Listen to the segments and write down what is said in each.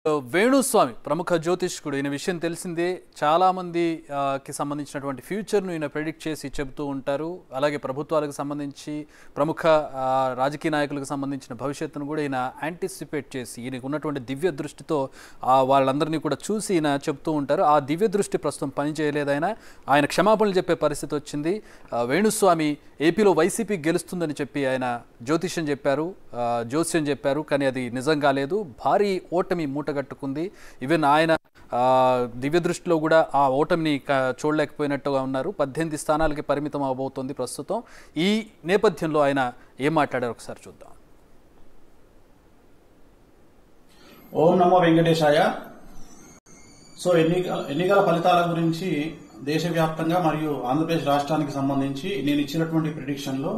వేణుస్వామి ప్రముఖ జ్యోతిష్కుడు. ఈయన విషయం తెలిసిందే. చాలామంది కి సంబంధించినటువంటి ఫ్యూచర్ను ఈయన ప్రెడిక్ట్ చేసి చెబుతూ ఉంటారు. అలాగే ప్రభుత్వాలకు సంబంధించి ప్రముఖ రాజకీయ నాయకులకు సంబంధించిన భవిష్యత్తును కూడా ఈయన యాంటిసిపేట్ చేసి ఈయనకు ఉన్నటువంటి దివ్య దృష్టితో వాళ్ళందరినీ కూడా చూసి ఈయన చెప్తూ ఉంటారు. ఆ దివ్య దృష్టి ప్రస్తుతం పనిచేయలేదు. ఆయన క్షమాపణలు చెప్పే పరిస్థితి వచ్చింది. వేణుస్వామి ఏపీలో వైసీపీ గెలుస్తుందని చెప్పి ఆయన జ్యోతిష్యం చెప్పారు. కానీ అది నిజం కాలేదు. భారీ ఓటమి మూటగట్టుకుంది. ఈవెన్ ఆయన దివ్య దృష్టిలో కూడా ఆ ఓటమిని చూడలేకపోయినట్టుగా ఉన్నారు. 18 స్థానాలకి పరిమితం అవబోతోంది ప్రస్తుతం. ఈ నేపథ్యంలో ఆయన ఏం మాట్లాడారు ఒకసారి చూద్దాం. ఓం నమో వెంకటేశాయ. సో ఎన్నికల ఫలితాల గురించి దేశవ్యాప్తంగా మరియు ఆంధ్రప్రదేశ్ రాష్ట్రానికి సంబంధించి నేను ఇచ్చినటువంటి ప్రిడిక్షన్ లో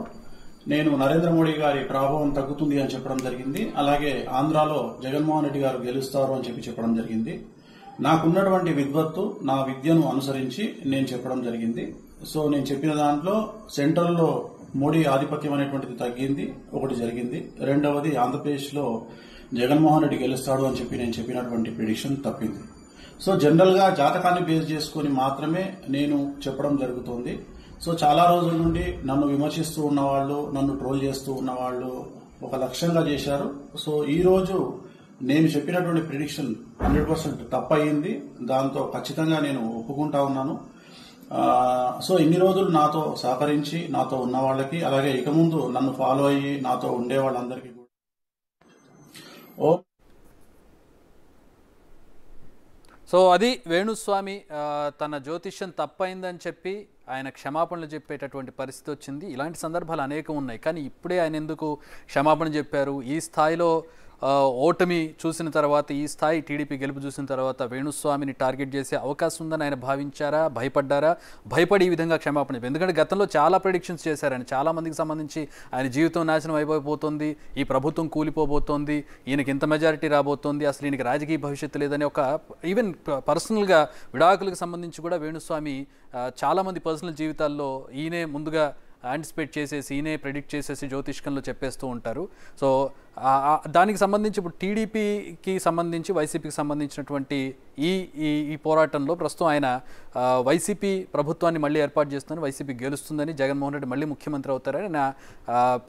నేను నరేంద్ర మోడీ గారి ప్రభావం తగ్గుతుంది అని చెప్పడం జరిగింది. అలాగే ఆంధ్రాలో జగన్మోహన్ రెడ్డి గారు గెలుస్తారు అని చెప్పడం జరిగింది. నాకున్నటువంటి విద్వత్తు, నా విద్యను అనుసరించి నేను చెప్పడం జరిగింది. సో నేను చెప్పిన దాంట్లో సెంట్రల్లో మోడీ ఆధిపత్యం అనేటువంటిది తగ్గింది, ఒకటి జరిగింది. రెండవది ఆంధ్రప్రదేశ్ లో జగన్మోహన్ రెడ్డి గెలుస్తాడు అని చెప్పి నేను చెప్పినటువంటి ప్రిడిక్షన్ తప్పింది. సో జనరల్ గా జాతకాన్ని బేస్ చేసుకుని మాత్రమే నేను చెప్పడం జరుగుతోంది. సో చాలా రోజుల నుండి నన్ను విమర్శిస్తూ ఉన్నవాళ్ళు, నన్ను ట్రోల్ చేస్తూ ఉన్నవాళ్ళు ఒక లక్ష్యంగా చేశారు. సో ఈ రోజు నేను చెప్పినటువంటి ప్రిడిక్షన్ 100% తప్పయింది. దాంతో ఖచ్చితంగా నేను ఒప్పుకుంటా ఉన్నాను. సో ఇన్ని రోజులు నాతో సహకరించి నాతో ఉన్న వాళ్ళకి, అలాగే ఇక ముందు నన్ను ఫాలో అయ్యి నాతో ఉండే వాళ్ళందరికీ కూడా సో అది వేణుస్వామి తన జ్యోతిష్యం తప్పైందని చెప్పి ఆయన క్షమాపణలు చెప్పేటటువంటి పరిస్థితి వచ్చింది. ఇలాంటి సందర్భాలు అనేకం ఉన్నాయి. కానీ ఇప్పుడే ఆయన ఎందుకు క్షమాపణ చెప్పారు? ఈ స్థాయిలో ఓటమి చూసిన తర్వాత, ఈ స్థాయి టీడీపీ గెలుపు చూసిన తర్వాత వేణుస్వామిని టార్గెట్ చేసే అవకాశం ఉందని ఆయన భావించారా? భయపడ్డారా? భయపడి ఈ విధంగా క్షమాపణ చెప్పారు. ఎందుకంటే గతంలో చాలా ప్రెడిక్షన్స్ చేశారని, చాలా మందికి సంబంధించి ఆయన జీవితం నాశనం అయిపోబోతోంది, ఈ ప్రభుత్వం కూలిపోబోతోంది, ఈయనకి ఇంత మెజారిటీ రాబోతోంది, అసలు ఈయనకి రాజకీయ భవిష్యత్తు లేదని ఈవెన్ పర్సనల్గా విడాకులకు సంబంధించి కూడా వేణుస్వామి చాలామంది పర్సనల్ జీవితాల్లో ఈయనే ముందుగా యాంటిసిపేట్ చేసేసి, ఈయనే ప్రెడిక్ట్ చేసేసి జ్యోతిష్కంలో చెప్పేస్తూ ఉంటారు. సో దానికి సంబంధించి ఇప్పుడు టీడీపీకి సంబంధించి వైసీపీకి సంబంధించినటువంటి ఈ పోరాటంలో ప్రస్తుతం ఆయన వైసీపీ ప్రభుత్వాన్ని మళ్ళీ ఏర్పాటు చేస్తుందని, వైసీపీ గెలుస్తుందని, జగన్మోహన్ రెడ్డి మళ్ళీ ముఖ్యమంత్రి అవుతారని ఆయన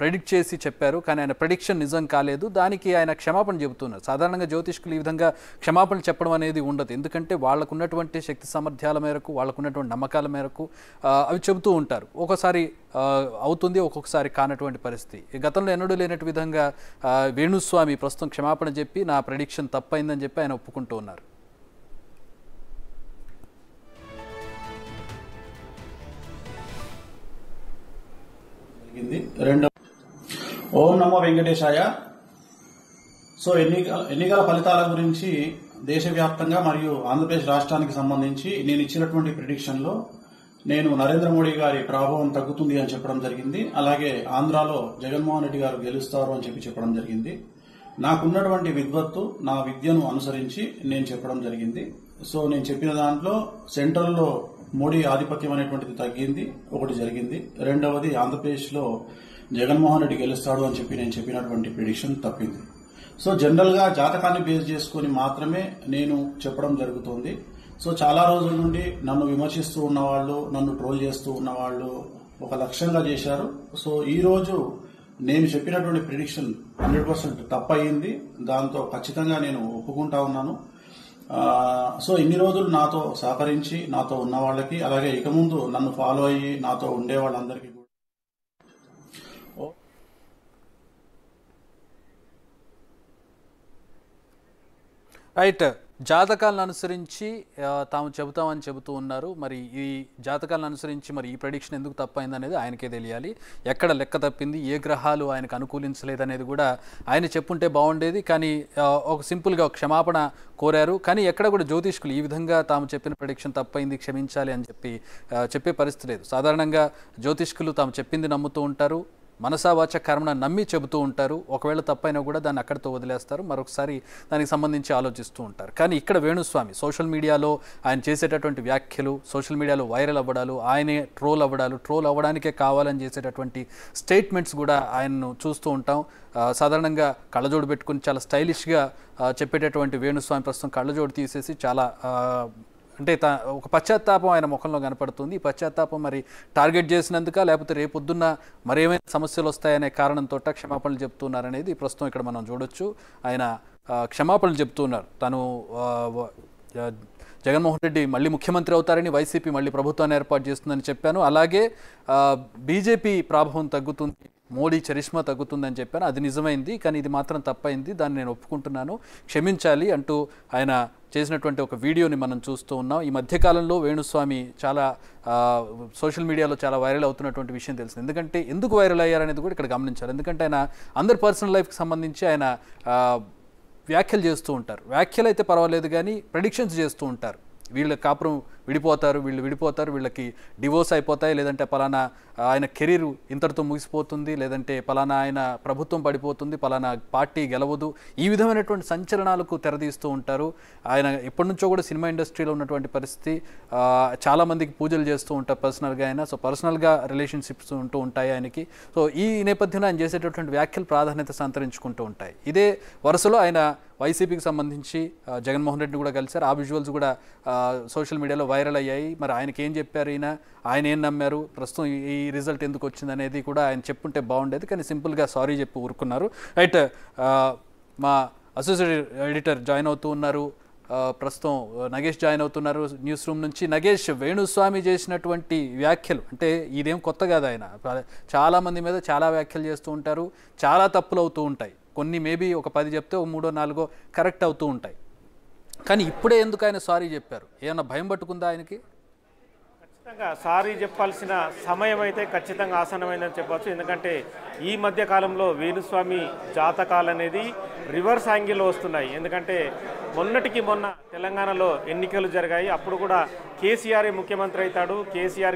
ప్రెడిక్ట్ చేసి చెప్పారు. కానీ ఆయన ప్రెడిక్షన్ నిజం కాలేదు. దానికి ఆయన క్షమాపణ చెబుతున్నారు. సాధారణంగా జ్యోతిష్కులు ఈ విధంగా క్షమాపణ చెప్పడం అనేది ఉండదు. ఎందుకంటే వాళ్ళకున్నటువంటి శక్తి సామర్థ్యాల మేరకు, వాళ్ళకున్నటువంటి నమ్మకాల మేరకు అవి చెబుతూ ఉంటారు. ఒక్కోసారి అవుతుంది, ఒక్కొక్కసారి కానటువంటి పరిస్థితి. గతంలో ఎన్నడూ లేనట్టు విధంగా వేణుస్వామి ప్రస్తుతం క్షమాపణ చెప్పి నా ప్రెడిక్షన్ తప్పైందని చెప్పి ఆయన ఒప్పుకుంటూ ఉన్నారు. ఓం నమో వెంకటేశాయ. సో ఎన్నికల ఫలితాల గురించి దేశవ్యాప్తంగా మరియు ఆంధ్రప్రదేశ్ రాష్ట్రానికి సంబంధించి నేను ఇచ్చినటువంటి ప్రిడిక్షన్ లో నేను నరేంద్ర మోడీ గారి ప్రభావం తగ్గుతుంది అని చెప్పడం జరిగింది. అలాగే ఆంధ్రాలో జగన్మోహన్ రెడ్డి గారు గెలుస్తారు అని చెప్పడం జరిగింది. నాకున్నటువంటి విద్వత్తు, నా విద్యను అనుసరించి నేను చెప్పడం జరిగింది. సో నేను చెప్పిన దాంట్లో సెంట్రల్లో మోడీ ఆధిపత్యం అనేటువంటిది తగ్గింది, ఒకటి జరిగింది. రెండవది ఆంధ్రప్రదేశ్ లో జగన్మోహన్ రెడ్డి గెలుస్తాడు అని చెప్పి నేను చెప్పినటువంటి ప్రిడిక్షన్ తప్పింది. సో జనరల్ గా జాతకాన్ని బేస్ చేసుకుని మాత్రమే నేను చెప్పడం జరుగుతోంది. సో చాలా రోజుల నుండి నన్ను విమర్శిస్తూ ఉన్నవాళ్ళు, నన్ను ట్రోల్ చేస్తూ ఉన్నవాళ్ళు ఒక లక్ష్యంగా చేశారు. సో ఈ రోజు నేను చెప్పినటువంటి ప్రిడిక్షన్ 100% తప్పయింది. దాంతో ఖచ్చితంగా నేను ఒప్పుకుంటా ఉన్నాను. సో ఇన్ని రోజులు నాతో సహకరించి నాతో ఉన్న వాళ్ళకి, అలాగే ఇక ముందు నన్ను ఫాలో అయ్యి నాతో ఉండే వాళ్ళందరికీ కూడా రైట్. జాతకాలను అనుసరించి తాము చెబుతామని చెబుతూ ఉన్నారు. మరి ఈ జాతకాలను అనుసరించి మరి ఈ ప్రెడిక్షన్ ఎందుకు తప్పైంది అనేది ఆయనకే తెలియాలి. ఎక్కడ లెక్క తప్పింది, ఏ గ్రహాలు ఆయనకు అనుకూలించలేదు అనేది కూడా ఆయన చెప్పుంటే బాగుండేది. కానీ ఒక సింపుల్గా క్షమాపణ కోరారు. కానీ ఎక్కడ కూడా జ్యోతిష్కులు ఈ విధంగా తాము చెప్పిన ప్రెడిక్షన్ తప్పైంది, క్షమించాలి అని చెప్పే పరిస్థితి లేదు. సాధారణంగా జ్యోతిష్కులు తాము చెప్పింది నమ్ముతూ ఉంటారు. మనసావాచ కర్మణ నమ్మి చెబుతూ ఉంటారు. ఒకవేళ తప్పైనా కూడా దాన్ని అక్కడితో వదిలేస్తారు, మరొకసారి దానికి సంబంధించి ఆలోచిస్తూ ఉంటారు. కానీ ఇక్కడ వేణుస్వామి సోషల్ మీడియాలో ఆయన చేసేటటువంటి వ్యాఖ్యలు, సోషల్ మీడియాలో వైరల్ అవ్వడాలు, ఆయనే ట్రోల్ అవ్వడానికే కావాలని చేసేటటువంటి స్టేట్మెంట్స్ కూడా ఆయన్ను చూస్తూ ఉంటాం. సాధారణంగా కళ్ళజోడు పెట్టుకుని చాలా స్టైలిష్గా చెప్పేటటువంటి వేణుస్వామి ప్రస్తుతం కళ్ళజోడు తీసేసి చాలా అంటే ఒక పశ్చాత్తాపం ఆయన ముఖంలో కనపడుతుంది. ఈ పశ్చాత్తాపం మరి టార్గెట్ చేసినందుక, లేకపోతే రేపొద్దున్న మరేమైనా సమస్యలు వస్తాయనే కారణంతో క్షమాపణలు చెప్తున్నారనేది ప్రస్తుతం ఇక్కడ మనం చూడొచ్చు. ఆయన క్షమాపణలు చెప్తున్నారు. తను జగన్మోహన్ రెడ్డి మళ్ళీ ముఖ్యమంత్రి అవుతారని, వైసీపీ మళ్ళీ ప్రభుత్వాన్ని ఏర్పాటు చేస్తుందని చెప్పాను. అలాగే బీజేపీ ప్రాభవం తగ్గుతుంది, మోడీ చరిష్మా తగ్గుతుందని చెప్పాను. అది నిజమైంది, కానీ ఇది మాత్రం తప్పైంది, దాన్ని నేను ఒప్పుకుంటున్నాను, క్షమించాలి అంటూ ఆయన చేసినటువంటి ఒక వీడియోని మనం చూస్తూ ఉన్నాం. ఈ మధ్యకాలంలో వేణుస్వామి చాలా సోషల్ మీడియాలో చాలా వైరల్ అవుతున్నటువంటి విషయం తెలిసింది. ఎందుకంటే ఎందుకు వైరల్ అయ్యారనేది కూడా ఇక్కడ గమనించాలి. ఎందుకంటే ఆయన అందరి పర్సనల్ లైఫ్కి సంబంధించి ఆయన వ్యాఖ్యలు చేస్తూ ఉంటారు. వ్యాఖ్యలు అయితే పర్వాలేదు, కానీ ప్రెడిక్షన్స్ చేస్తూ ఉంటారు. వీళ్ళ కాపురం విడిపోతారు, వీళ్ళకి డివోర్స్ అయిపోతాయి, లేదంటే పలానా ఆయన కెరీర్ ఇంతటితో ముగిసిపోతుంది, లేదంటే పలానా ఆయన ప్రభుత్వం పడిపోతుంది, పలానా పార్టీ గెలవదు, ఈ విధమైనటువంటి సంచలనాలకు తెరదీస్తూ ఉంటారు. ఆయన ఎప్పటి నుంచో కూడా సినిమా ఇండస్ట్రీలో ఉన్నటువంటి పరిస్థితి, చాలామందికి పూజలు చేస్తూ ఉంటారు పర్సనల్గా ఆయన. సో పర్సనల్గా రిలేషన్షిప్స్ ఉంటూ ఉంటాయి ఆయనకి. సో ఈ నేపథ్యంలో ఆయన చేసేటటువంటి వ్యాఖ్యలు ప్రాధాన్యత సంతరించుకుంటూ ఉంటాయి. ఇదే వరుసలో ఆయన వైసీపీకి సంబంధించి జగన్మోహన్ రెడ్డిని కూడా కలిశారు. ఆ విజువల్స్ కూడా సోషల్ మీడియాలో వైరల్ అయ్యాయి. మరి ఆయనకి ఏం చెప్పారు, ఆయన ఏం నమ్మారు, ప్రస్తుతం ఈ రిజల్ట్ ఎందుకు వచ్చింది అనేది కూడా ఆయన చెప్పుంటే బాగుండేది, కానీ సింపుల్గా సారీ చెప్పి ఊరుకున్నారు. రైట్, మా అసోసియేట్ ఎడిటర్ జాయిన్ అవుతూ ఉన్నారు, ప్రస్తుతం నగేష్ జాయిన్ అవుతున్నారు న్యూస్ రూమ్ నుంచి. నగేష్, వేణుస్వామి చేసినటువంటి వ్యాఖ్యలు అంటే ఇదేం కొత్త కాదు. ఆయన చాలామంది మీద చాలా వ్యాఖ్యలు చేస్తూ ఉంటారు, చాలా తప్పులు అవుతూ ఉంటాయి. కొన్ని మేబీ ఒక 10 చెప్తే ఒక 3-4 కరెక్ట్ అవుతూ ఉంటాయి. కానీ ఇప్పుడే ఎందుకు ఆయన సారీ చెప్పారు? ఏమన్నా భయం పట్టుకుందా ఆయనకి? ఖచ్చితంగా సారీ చెప్పాల్సిన సమయం అయితే ఖచ్చితంగా ఆసన్నమైందని చెప్పవచ్చు. ఎందుకంటే ఈ మధ్య కాలంలో వేణుస్వామి జాతకాలు అనేది రివర్స్ యాంగిల్లో వస్తున్నాయి. ఎందుకంటే మొన్న తెలంగాణలో ఎన్నికలు జరిగాయి. అప్పుడు కూడా కేసీఆర్ ముఖ్యమంత్రి అవుతాడు, కేసీఆర్